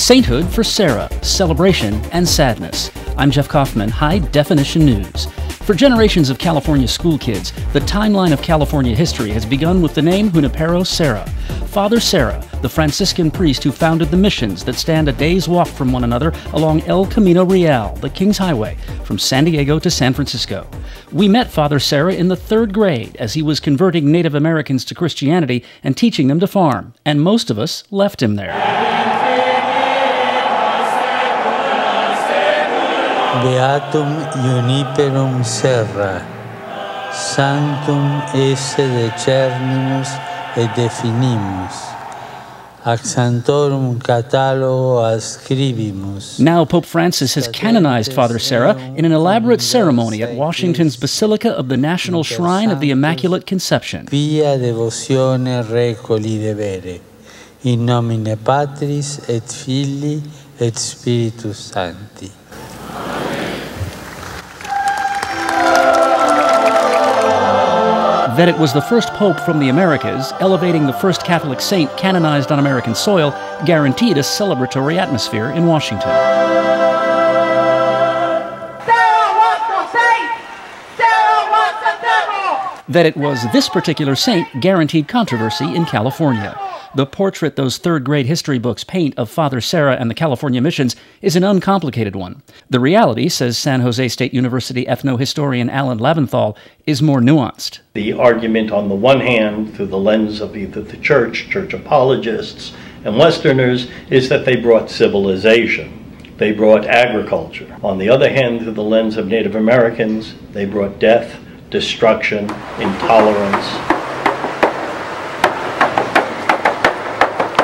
Sainthood for Serra, Celebration and Sadness. I'm Jeff Kaufman, High Definition News. For generations of California school kids, the timeline of California history has begun with the name Junipero Serra. Father Serra, the Franciscan priest who founded the missions that stand a day's walk from one another along El Camino Real, the King's Highway, from San Diego to San Francisco. We met Father Serra in the 3rd grade as he was converting Native Americans to Christianity and teaching them to farm, and most of us left him there. Beatum Juniperum Serra, Sanctum esse decernimus et definimus, ac Sanctorum catalogo ascribimus. Now Pope Francis has canonized Father Serra in an elaborate ceremony at Washington's Basilica of the National Shrine of the Immaculate Conception. Pia devotione recoli devere, in nomine Patris et Filii et Spiritus Sancti. That it was the first pope from the Americas, elevating the first Catholic saint canonized on American soil, guaranteed a celebratory atmosphere in Washington. That it was this particular saint guaranteed controversy in California. The portrait those 3rd grade history books paint of Father Serra and the California missions is an uncomplicated one. The reality, says San Jose State University ethnohistorian Alan Laventhal, is more nuanced. The argument on the one hand, through the lens of either the church apologists, and Westerners, is that they brought civilization. They brought agriculture. On the other hand, through the lens of Native Americans, they brought death, destruction, intolerance.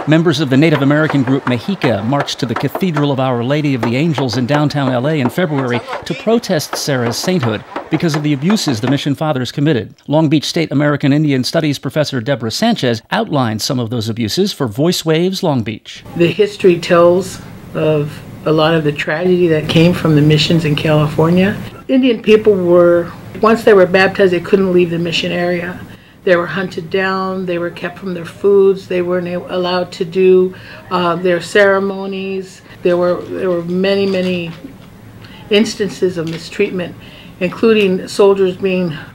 Members of the Native American group Mexica marched to the Cathedral of Our Lady of the Angels in downtown LA in February to protest Serra's sainthood because of the abuses the mission fathers committed. Long Beach State American Indian Studies professor Deborah Sanchez outlined some of those abuses for Voice Waves Long Beach. The history tells of a lot of the tragedy that came from the missions in California. Indian people were, once they were baptized, they couldn't leave the mission area. They were hunted down, they were kept from their foods, they weren't allowed to do their ceremonies. There were many, many instances of mistreatment, including soldiers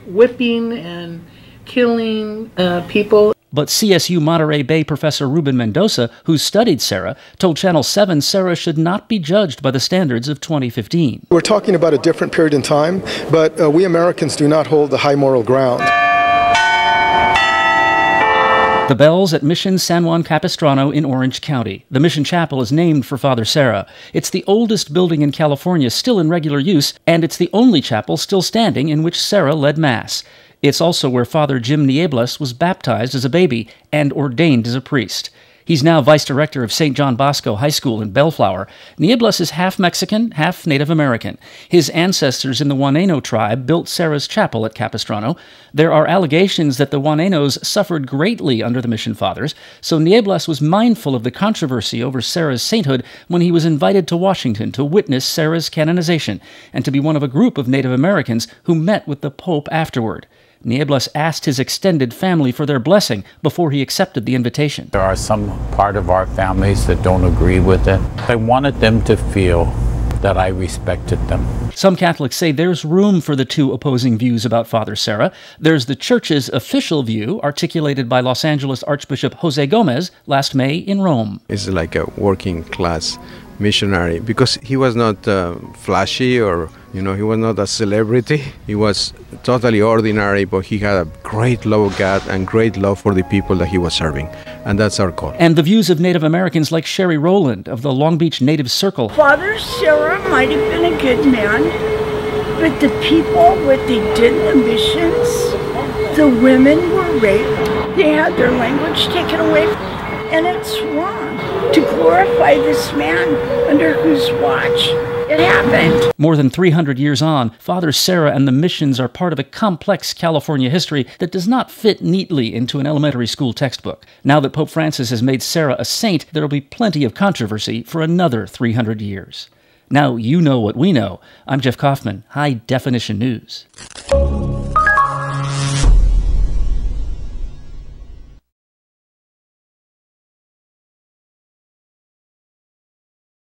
whipping and killing people. But CSU Monterey Bay professor Ruben Mendoza, who studied Serra, told Channel 7 Serra should not be judged by the standards of 2015. We're talking about a different period in time, but we Americans do not hold the high moral ground. The bells at Mission San Juan Capistrano in Orange County. The mission chapel is named for Father Serra. It's the oldest building in California still in regular use, and it's the only chapel still standing in which Serra led Mass. It's also where Father Jim Nieblas was baptized as a baby and ordained as a priest. He's now vice director of St. John Bosco High School in Bellflower. Nieblas is half Mexican, half Native American. His ancestors in the Juaneno tribe built Serra's chapel at Capistrano. There are allegations that the Juanenos suffered greatly under the mission fathers, so Nieblas was mindful of the controversy over Serra's sainthood when he was invited to Washington to witness Serra's canonization and to be one of a group of Native Americans who met with the Pope afterward. Nieblas asked his extended family for their blessing before he accepted the invitation. There are some part of our families that don't agree with it. I wanted them to feel that I respected them. Some Catholics say there's room for the two opposing views about Father Serra. There's the Church's official view, articulated by Los Angeles Archbishop Jose Gomez last May in Rome. He's like a working class missionary because he was not flashy or, he was not a celebrity. He was totally ordinary, but he had a great love of God and great love for the people that he was serving. And that's our call. And the views of Native Americans like Sherry Rowland of the Long Beach Native Circle. Father Serra might have been a good man, but the people, what they did in the missions, the women were raped. They had their language taken away. And it's wrong to glorify this man under whose watch it happened. More than 300 years on, Father Serra and the missions are part of a complex California history that does not fit neatly into an elementary school textbook. Now that Pope Francis has made Serra a saint, there will be plenty of controversy for another 300 years. Now you know what we know. I'm Jeff Kaufman, High Definition News.